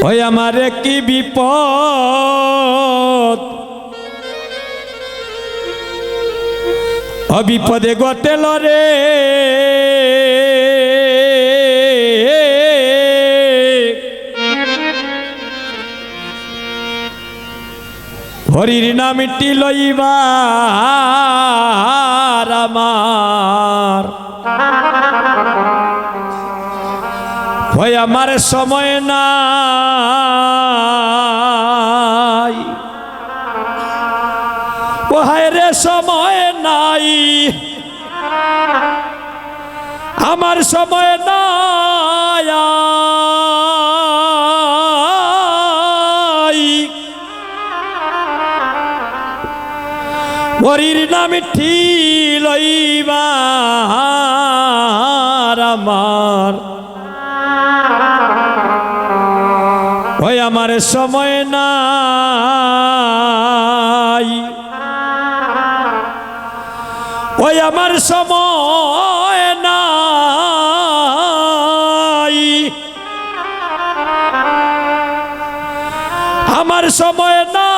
ওই আমার কি বিপদ অবিপদে ঘটেল রে হরির নামটি লইবার আমার ওই আমার সময় নাই ও হায় রে সময় নাই আমার সময় নাই হরির নামটি লইবার আমার ওই আমার সময় নাই ওই আমার সময় নাই আমার সময় নাই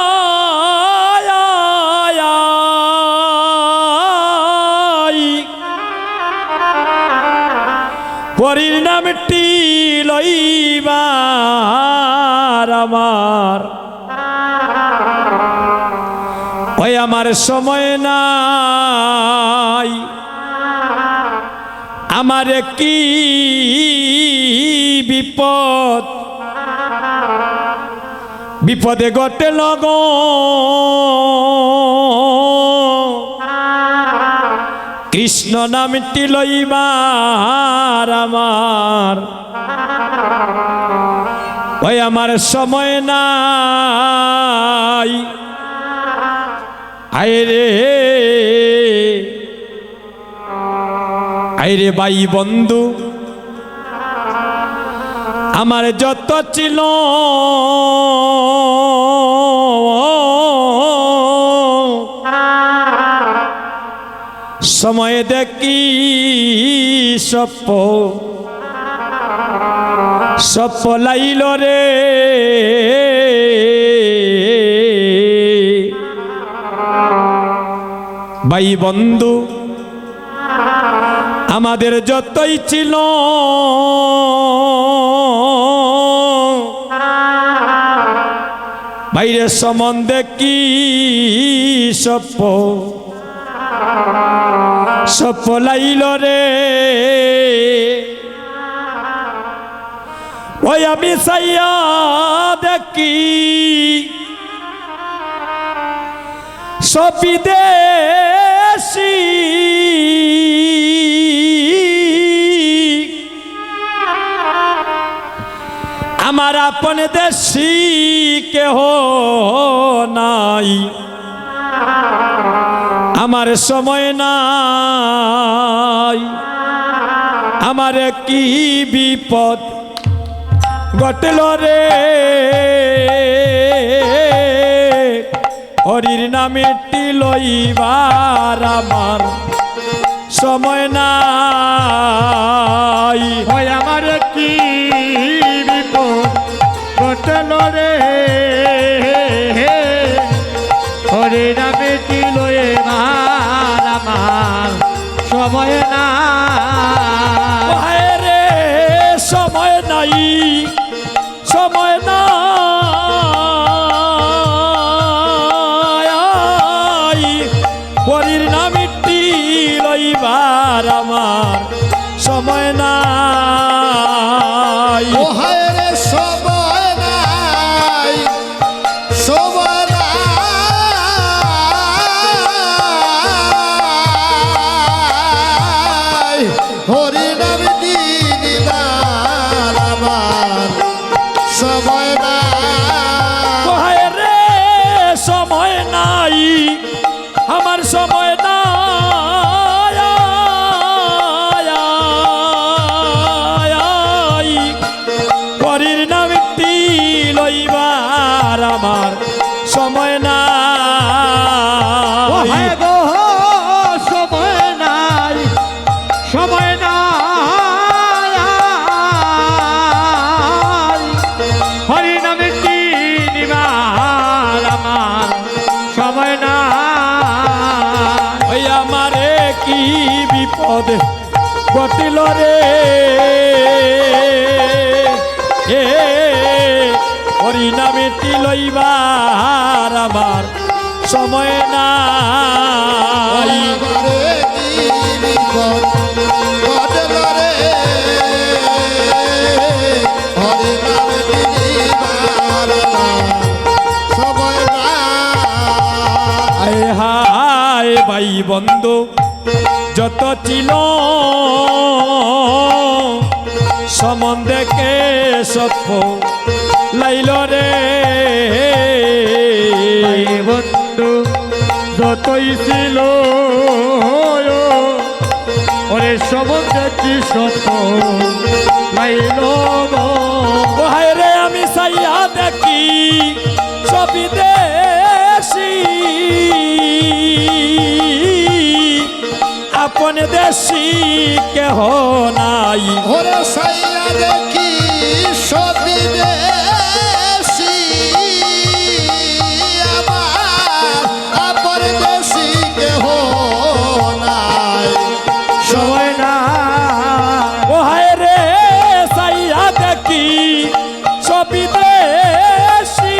হরির নামটি লইবার আমার ওই আমার সময় নাই আমার কি বিপদ বিপদে ঘটেল গো কৃষ্ণ নামটি লইবার আমার ওই আমার সময় নাই আইরে ভাই বন্ধু আমার যত ছিল সময় দেখি সপ লাইল রে ভাই বন্ধু আমাদের যতই ছিল বাইরে সম্বন্ধে কি সপ লাইল রে ওই আমি সাইয়া দেখি সবিদেশী আমার আপন দেশী কেহ নাই আমার সময় নাই আমার কি বিপদ ঘটল রে হরির নামটি লইবার আমার সময় নাই ওই আমার কি বিপদ ঘটল রে হরির নামটি লইবার আমার সময় নাই রে সময় নাই সময় নাই হরির নামটি লইবার আমার সময় নাই ও হায় রে সময় নাই সময় নাই হরি নাম দিবার আমার সময় নাই ও হায় রে সময় নাই আমার সময় নাই হরির নামটি লইবার আমার সময় নাই সময় নাই সময় নাই হরি বিপদ ঘটিল রে এ হরি নামেটি লইবার আমার সময় নাই। আমারে কি বিপদ ঘটল রে, হরি নাম নিবার সময় নাই। আয় হায় ভাই বন্ধু যত ছিল সম্বন্ধে কে সত্য লাইল রে বন্ধু যতই ছিল ওরে সম্বন্ধে কি সত্য লাইল হায় রে আমি সাইয়া দেখি ছবি দেশি আপন দেশি কেহ নাই। ওরে সাইয়া দেখি সবই দেশি, আমার আপন দেশি কেহ নাই। সময় না ও হায় রে সাইয়া দেখি ছবি দেশি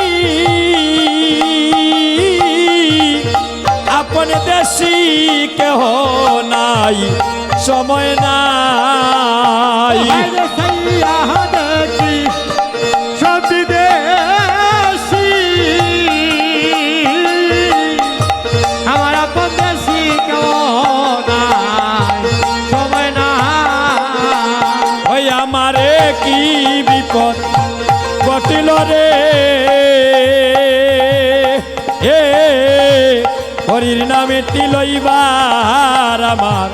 আপন দেশি কেহ নাই সময় নাই। দেখি সব বিদেশি আমার আপন দেশি কেমন সময় না ওই আমারে কি বিপদ ঘটিল রে এ হরির নামেটি লইবার আমার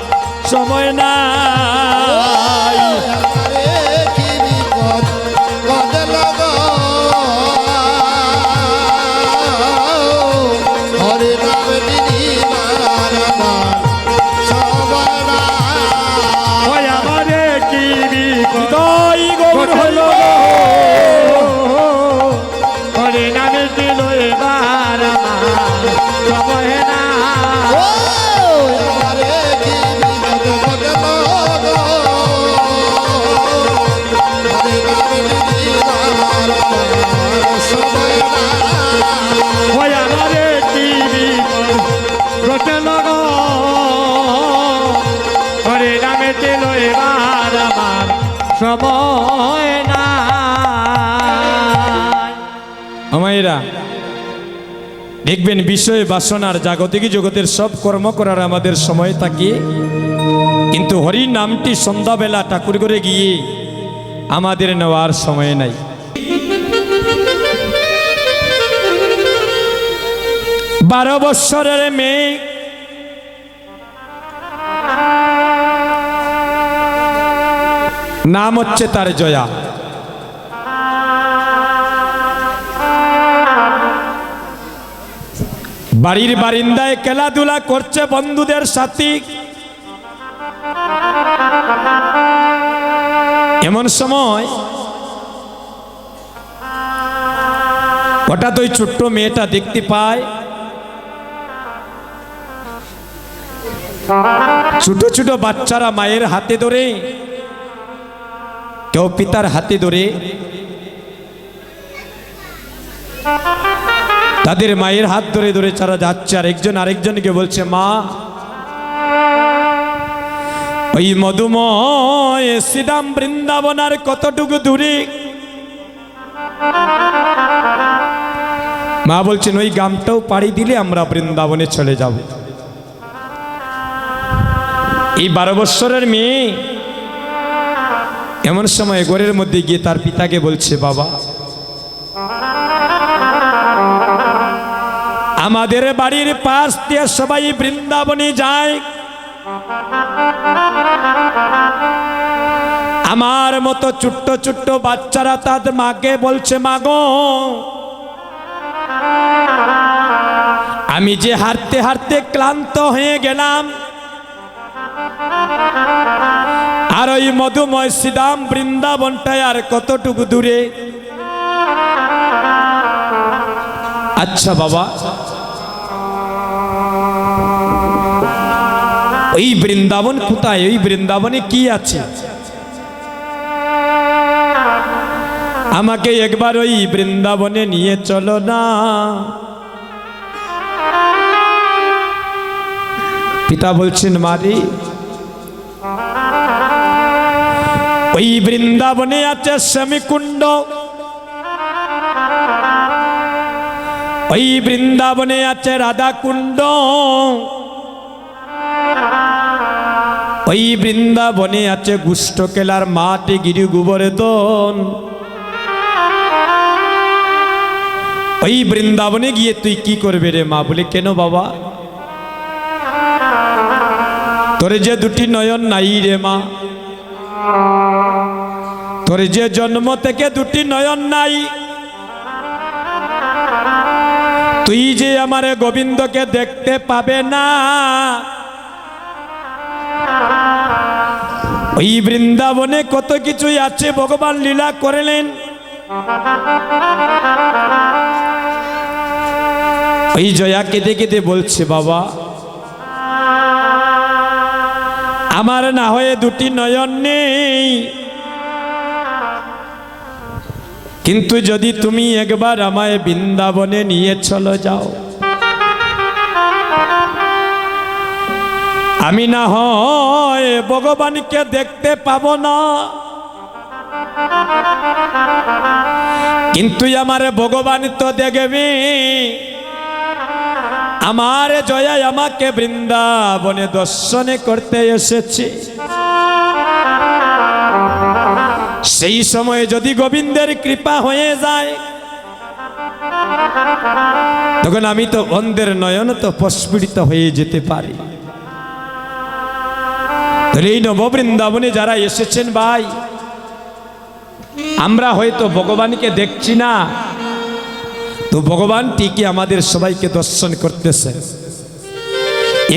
সময় নাই। আমারে কি বিপদ ঘটল গো, হরি নাম নিবার আমার সময় নাই। ওই আমারে কি বিপদ হৃদয় গৌর হইল হরে নামে দিল এবার আমার সময় না ও আমারে কি বিপদ ঘটল গো, হরি নাম নিবার আমার সময় নাই। ওই আমারে কি বিপদ ঘটল গো, হরে নামে দিল এবার আমার সময় না আমায়েরা দেখবেন বিষয় বাসনার জাগতিক জগতের সব কর্ম করার আমাদের সময় থাকে, কিন্তু হরি নামটি সন্ধ্যাবেলা ঠাকুর করে গিয়ে আমাদের নেওয়ার সময় নাই। বারো বৎসরের মেয়ে নাম হচ্ছে তার জয়া। বাড়ির বারিন্দায় খেলাধুলা করছে বন্ধুদের সাথে। এমন সময় হঠাৎ ওই ছোট্ট মেয়েটা দেখতে পায় ছোট ছোট বাচ্চারা মায়ের হাতে ধরে, কেউ পিতার হাতে ধরে তাদের মায়ের হাত ধরে ধরে তারা যাচ্ছে, আর একজন আরেকজনকে বলছে মা ওই মধুময় শ্রীরাম বৃন্দাবন আর কতটুকু দূরে। মা বলছেন ওই গ্রামটাও পাড়ি দিলে আমরা বৃন্দাবনে চলে যাব। এই 12 বৎসরের মেয়ে এমন সময় ঘরের মধ্যে গিয়ে তার পিতাকে বলছে বাবা আমাদের বাড়ির পাশ দিয়ে সবাই বৃন্দাবনে যায়, আমার মতো ছোট্ট ছোট্ট বাচ্চারা তাদের মাকে বলছে মা গো আমি যে হাঁটতে হাঁটতে ক্লান্ত হয়ে গেলাম, আর ওই মধুময় শ্রীরাম বৃন্দাবনটায় আর কতটুকু দূরে। আচ্ছা বাবা ওই বৃন্দাবন কোথায়, ওই বৃন্দাবনে কি আছে? আমাকে একবার ওই বৃন্দাবনে নিয়ে চলো না। পিতা বলছেন, মারি ওই বৃন্দাবনে আছে শ্যামকুণ্ড, ওই বৃন্দাবনে আছে রাধাকুণ্ড, ওই বৃন্দাবনে আছে গুষ্ঠ কেলার মাটি গিরি গোবর্ধন। ওই বৃন্দাবনে গিয়ে তুই কি করবে রে মা? বলে, কেন বাবা? তোর যে দুটি নয়ন নাই রে মা, তোর যে জন্ম থেকে দুটি নয়ন নাই, তুই যে আমার গোবিন্দকে দেখতে পাবে না। ওই বৃন্দাবনে কত কিছুই আছে, ভগবান লীলা করলেন। ওই জয়া কেঁদে কেঁদে বলছে, বাবা আমার না হয়ে দুটি নয়ন নেই, কিন্তু যদি তুমি একবার আমায় বৃন্দাবনে নিয়ে চলো যাও, আমি না হয় ভগবানকে দেখতে পাবো না, কিন্তু আমার ভগবান তো দেখবে। আমার জয়া আমাকে বৃন্দাবনে দর্শনে করতে এসেছে। সেই সময়ে যদি গোবিন্দের কৃপা হয়ে যায়, তখন আমি তো অন্ধের নয়ন তো প্রস্ফুটিত হয়ে যেতে পারি। এই নব বৃন্দাবনে যারা এসেছেন ভাই, আমরা হয়তো ভগবানকে দেখছি না, তো ভগবান ঠিকই আমাদের সবাইকে দর্শন করতেছে।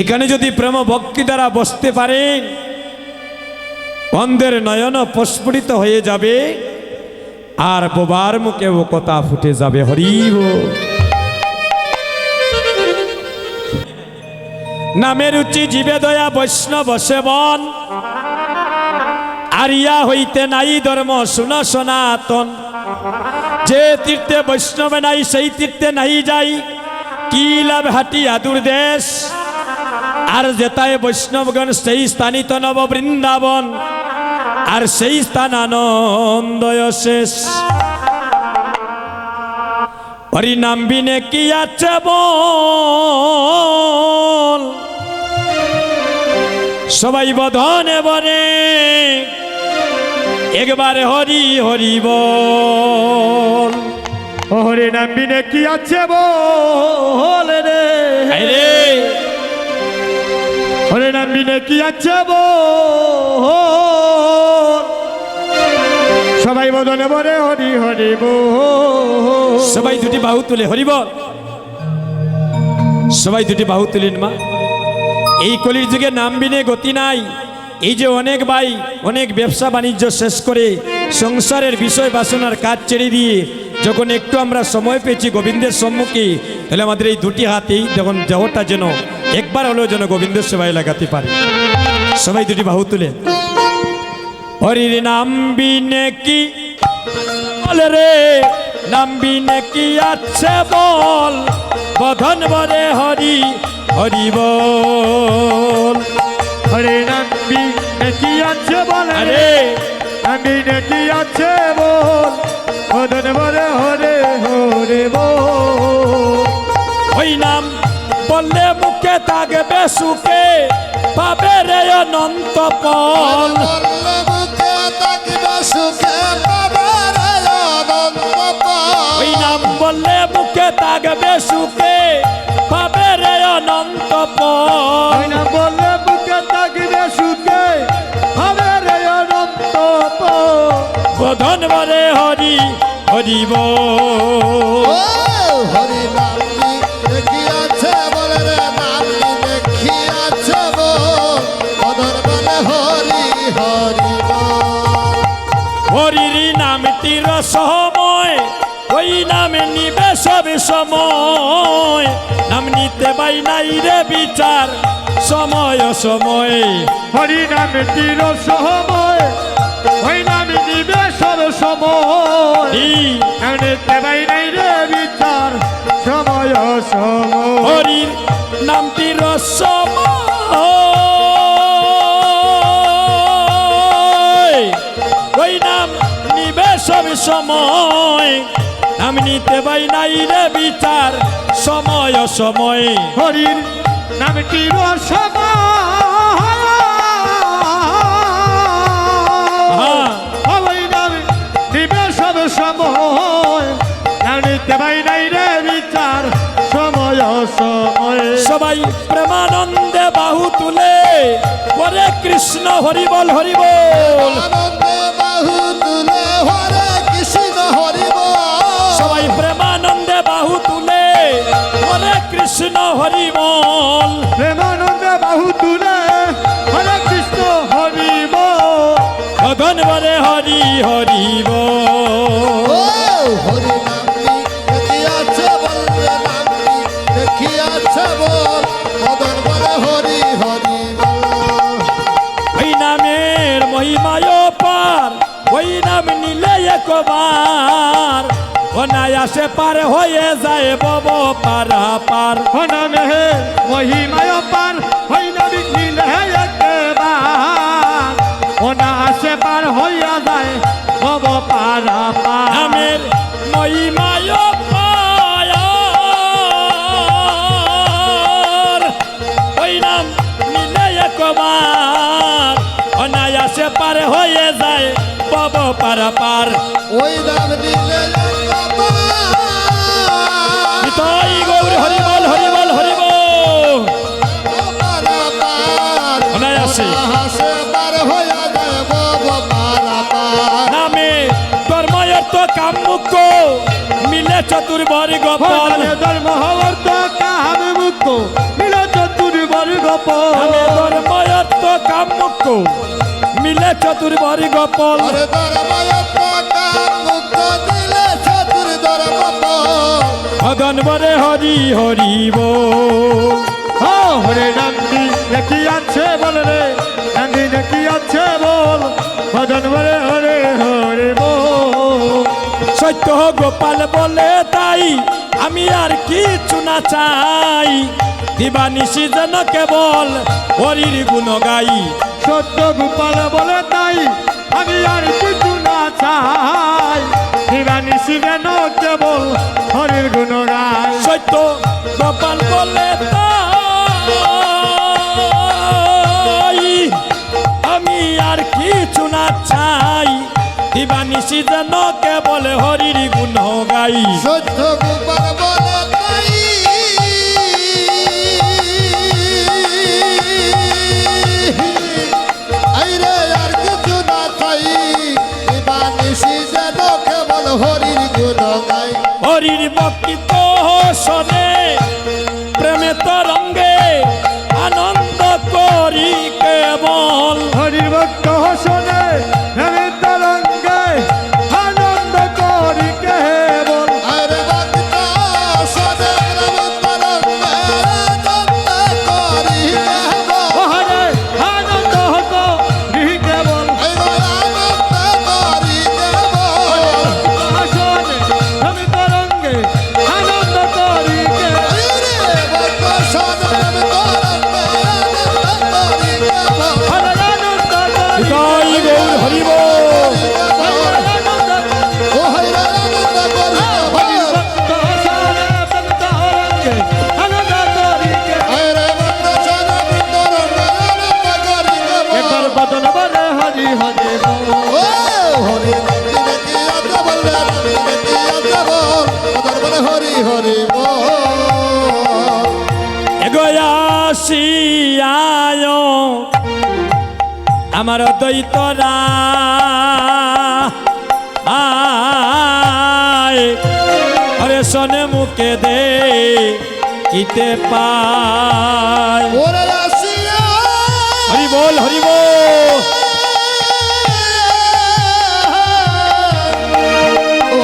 এখানে যদি প্রেম ভক্তি দ্বারা বসতে পারেন, অন্ধের নয়ন প্রস্ফুটিত হয়ে যাবে, আর বোবার মুখে ও কথা ফুটে যাবে। হরি বল। নামের রুচি জীবে দয়া বৈষ্ণব সেবন, আরিয়া হইতে নাই ধর্ম শুন সনাতন। যে তীর্থে বৈষ্ণব নাই সেই তীর্থে নাই যাই, কি লাভ হাটিয়া দূর দেশ। আর যেতায় বৈষ্ণবগণ সেই স্থানিত নব বৃন্দাবন, আর সেই স্থান আনন্দয় শেষ। হরি নাম বিনে কি আছে বল, সবাই বধনে বনে একবারে হরি হরি বল। হরে নাম বিনে কি আছে বল রে, রে হরে নাম বিনে কি আছে বল, সবাই বদনে বলে হরি হরি বল। সবাই দুটি বাহু তুলে হরি বল, সবাই দুটি বাহু তুলেন মা। এই কলির যুগে নাম বিনে গতি নাই। এই যে অনেক ভাই অনেক ব্যবসা বাণিজ্য শেষ করে সংসারের বিষয় বাসনার কাজ ছেড়ে দিয়ে যখন একটু আমরা সময় পেয়েছি গোবিন্দের সম্মুখে, তাহলে আমাদের এই দুটি হাতেই যখন দেহটা যেন একবার হলেও যেন গোবিন্দের সেবায় লাগাতে পারে। সবাই দুটি বাহু তুলে হরির নাম বিনে কি বল রে, নাম বিনে কি আছে বল, বধন বরে হরি হরি বল। হরে নাম বিনে কি আছে বল আরে নাম বিনে কি আছে বল, বদনে বলে হরে হরে বল। ওই নাম বললে মুখে থাকবে সুখে, পাবে রে অনন্ত পল। বললে মুখে থাকিবে সুখে, পাবে রে অনন্ত পল। ওই নাম বললে মুখে থাকবে সুখে, পাবে রে অনন্ত পল। ওই নাম বললে বুকে থাকিবে সুখে, হবে রে অনন্ত পল। বধন বরে হরি হরি বল। ও হরি নাম বিনে কি আছে বল রে, নাম বিনে কি আছে বল, অধর বলে হরি হরি বল। হরির নামটির সময়, ওই নামে নিবে সব সময়। নাম নিতে পাই নাই রে বিচার, সময় সময় হরি নামে চির সময় ওই নামে দিবে সব সময় আনতে ভাই নাই রে বিচার সময় সময় হরির নামটি রসময় ওই নাম নিবে সব সময় নাম নিতে পাই নাই রে বিচার সময় সময় হরির নামে চির সময় ওই নামে দিবে সব সময় আনতে ভাই নাই রে বিচার সময় সময় সবাই প্রেমানন্দে বাহু তুলে পরে কৃষ্ণ হরি বল হরি বল আনন্দে বাহু তুলে হরে কৃষ্ণ হরি বল সবাই প্রেমানন্দে বাহু তুলে পরে কৃষ্ণ হরি বল প্রেমানন্দে বাহু তুলে হরে কৃষ্ণ হরি বল গগন বলে হরি হরি বল ও হরি নামটি দেখিয়াছে বলরে নামটি দেখিয়াছে বল মদন বলে হরি হরি বল ওই নামের মহিমায় পার ওই নাম নিলে একবার অনায়াসে পার হয়ে যায় বব পারা পার নামে মহিমায় পার হই নামে নীলে একবার ওনা আসে পার হইয়া যায় ভব পারা পার নামের মহিমায় পার ওই নাম নিলে একবার অনায়াসে পার হয়ে যায় বব পারা পার ওই নাম নিলে নিতাই গৌর হরি বল হরি বল হরি বল অনায়াসে হাসে পার হইয়া যায় বব পারাপার নামে ধর্মায়র্থ কাম মুখ্য মিলে চতুর্বর গোপাল ধর্ম হওয়ার তো কাম মুক্ত মিল চতুর্বর গপ নামে ধর্মায়র্থ কাম মুখ্য মিলে চতুর্বর গোপাল আরে ধর্ময় প্রকার মুক্ত দিলে চতুর ধর্ম ভগন বরে হরি হরি বল হরে নামটি দেখি আছে বল রে নামটি দেখি আছে বল ভজন বলে হরে হরে বল সত্য গোপাল বলে তাই আমি আর কিছু না চাই দিবানিশি যেন কেবল হরির গুণ গাই সত্য গোপাল বলে তাই আমি আর কিছু না চাই দিবানি শিবেন কেবল হরির গুণ গায় সত্য গোপাল বলে তাই আমি আর কিছু না চাই দিবানিশি যেন কেবল হরির গুণ গাই সত্য গোপাল বলে তাই আইরে আর কিছু না চাই বানিসি যেন কেবল হরির গুণ গাই হরির বক্তৃত শোনে প্রেমে তরঙ্গে আনন্দ করি কেবল হরির ভক্ত শোনে প্রেমে তরঙ্গে আনন্দ করি কেবল আরে ভক্ত সদে রবি তরঙ্গে করি কেবল হরে আনন্দ হত রিহি কেবল আইরে আনন্দ করি কেবল শোনে প্রেমে তরঙ্গে আনন্দ করি কেবল আইরে ভক্ত সদে রবি তরঙ্গে করি কেবল হরে আনন্দ করি নিতাই গৌর হরি বল হরে আনন্দ ও হইরা আনন্দ করি হরির কেবল ভক্ত শোনে প্রেমে তরঙ্গে আনন্দ করি কেবল আইরে ভক্ত সদে রবি তরঙ্গে আনন্দ করি একবার কেবল বদন বলে হরি হরি বল ও হরি নামটি দেখিয়াছে বলরে নামটি দেখিয়াছে বল ওদের বলে হরি হরি বল এগোয়াশিয়ায় আমার দৈতরা আয় হরে শোনে মুখে দে কিতে পায় ওরে আসিয়া হরি বল হরি বল ও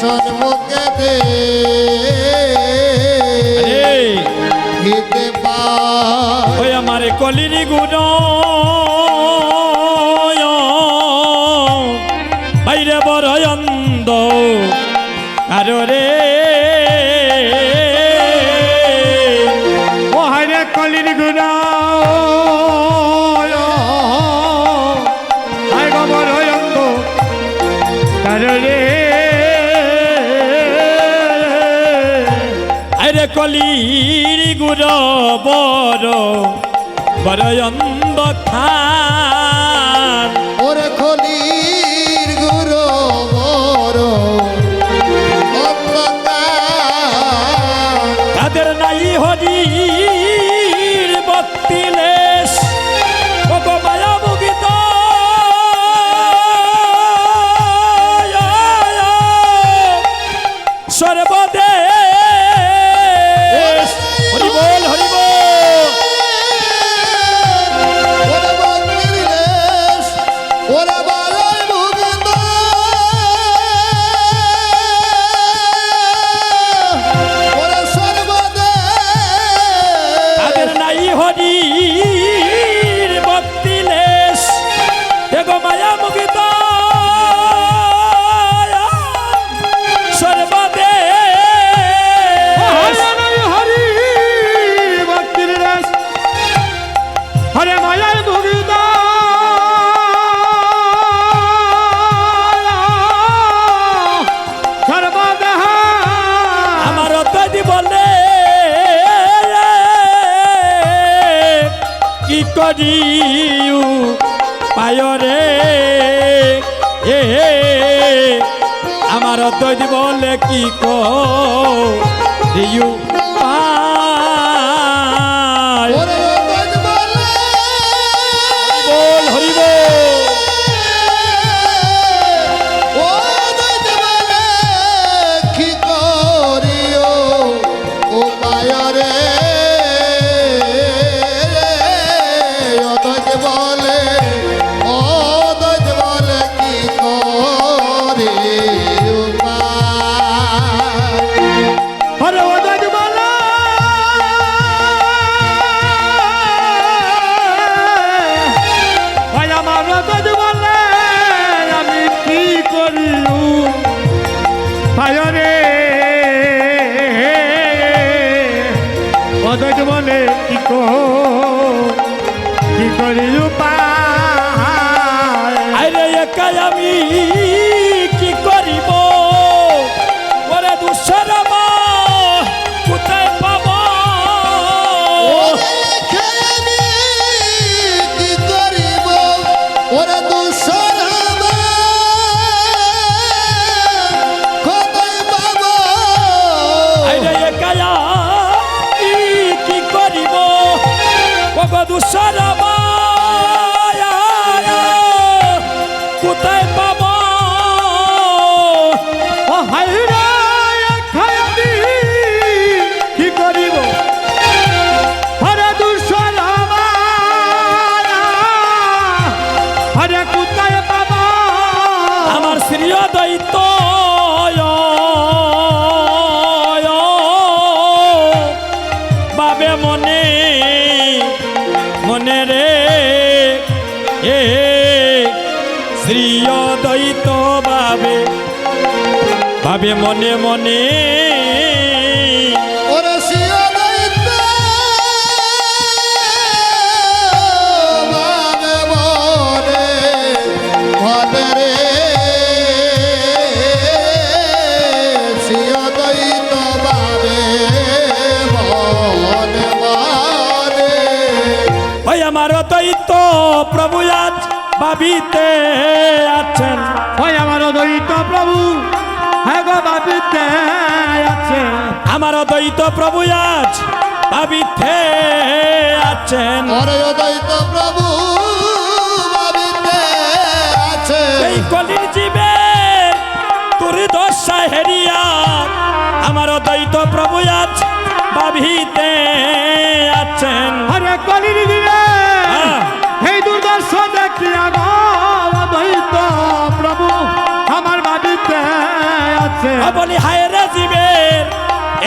সম্মুখে দে আরে হিতে পায় ওই আমার কলির গুণ বাইরে বড় অন্ধ আরো রে ও হাইরে কলির গুণা আই গবর অন্ধ কারণে আরে কলির গুণ বড় বড় অন্ধ খান ওরে খলির গুরু বড় অন্ধকার তাদের নাই হরির বক্তিলেশ কত মায়া মুগিত সর্বদেশ হরি বল হরি বল ওরে ভক্তির লেশ, ওরে বালাই ভুগিত। ওরে সর্বদেশ, তাদের নাই হরির বক্তিলেশ দেখো মায়া মুগিত সর্বদেশ হরি ভক্তির রেশ হরে মায়ার ভোগিতা সর্বদেহ আমার অত্যধি বলে কি করিউ পায়রে এ আমার অত্যধি বলে কি করিউ পায় ওরে রোজ বলে, বল হরি বল ও রোজ বলে, কি করিও ও মায়ারে। ও রোজ বলে, ও রোজ বলে, কি করিও মায়। হরে ওদাজ বলা ভাই আমার ওদাজ বলে আমি কি করিলু ভাই রে ওদাজ বলে কি করিলু পায় আরে একাই আমি কি করিব ওরে দুঃসরম কোথায় পাব ওরে খেয়ালি কি করিব, ওরে দূষণ হবে, কোথায় পাব? আরে একাই আমি কি করিব ওগো দুঃসরম কোথায় পাব ও হাইরা খায়ানি কি করিব হরে দুর্শন হরে কোথায় পাবা আমার শ্রীয় দৈত বাবে মনে মনে রে এ শ্রীয় দৈত বাবে বাবে মনে মনে ওরে শিয় দৈত্য ভাবে মনে মনে রে। শিয় দৈত্য ভাবে মনে মনে। ওই আমার দৈত প্রভু আজ ভাবিতে আছেন ওই আমার দ্বৈত প্রভু হ্যাঁ গো বাবিতে আছে আমার দ্বৈত প্রভু আজ ভাবিতে আছেন ওরে দৈত্য প্রভু ভাবিতে আছে। এই কলির জীবের তোর দশা হেরিয়া আমার দ্বৈত প্রভু আজ ভাবিতে আছেন হরে কলির দিনে এই দুর্দর্শন দেখিয়া গো দ্বৈত প্রভু আমার বাবিতে আছে আছে বলি হায় রে জীবের,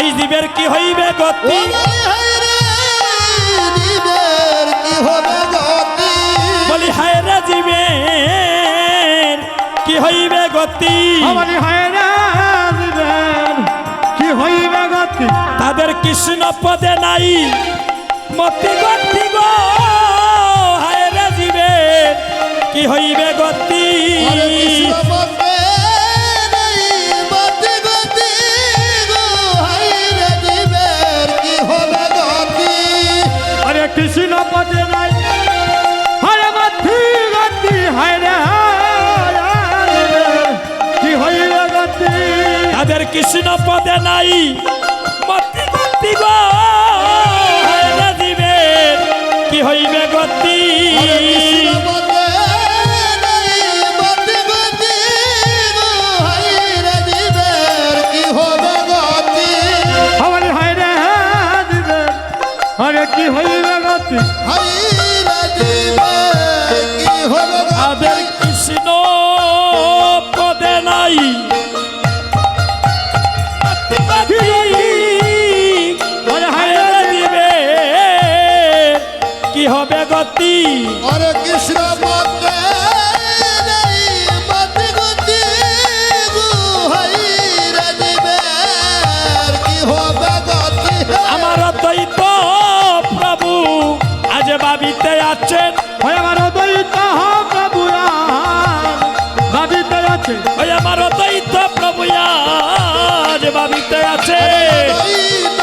এই জীবের কি হইবে ও গতি? বলি হায় রে জীবের কি হবে গতি বলি হায় রে জীবের কি হইবে গতি? আমার হায়রা দিবেন কি হইবে গতি? তাদের কৃষ্ণ পদে নাই মতি গতি গো, হায় রে জীবের কি হইবে গতি? আরে কৃষ্ণ পথে নেই মতি গতি গো হায় রে জীবের কি হবে গতি আরে কৃষ্ণ পদে নাই হরে মতি গতি হায়রা দিবেন কি হইবে গতি? তাদের কৃষ্ণ পদে নাই মতি গতি গো, হায় রে জীবের কি হইবে গতি? আরে কৃষ্ণ পথে নেই মতি গতি গো হায় রে জীবের কি হবে গতি আমার হায়রা দিবেন আরে কি হইবে গতি? হায় রে জীবের কি হবে তাদের গতি কৃষ্ণ পদে নাই মতি গতি, আরে হায় হায়রা রে জীবের কি হবে গতি? আরে কৃষ্ণ পথে নেই মতি গতি গো হায় রে জীবের কি হবে গতি আমার দ্বৈত প্রভু আজ ভাবিতে আছেন, ওই আমার দ্বৈত প্রভু ভাবিতে আছে ওই আমার দ্বৈত প্রভু আজ ভাবিতে আছে। দৈত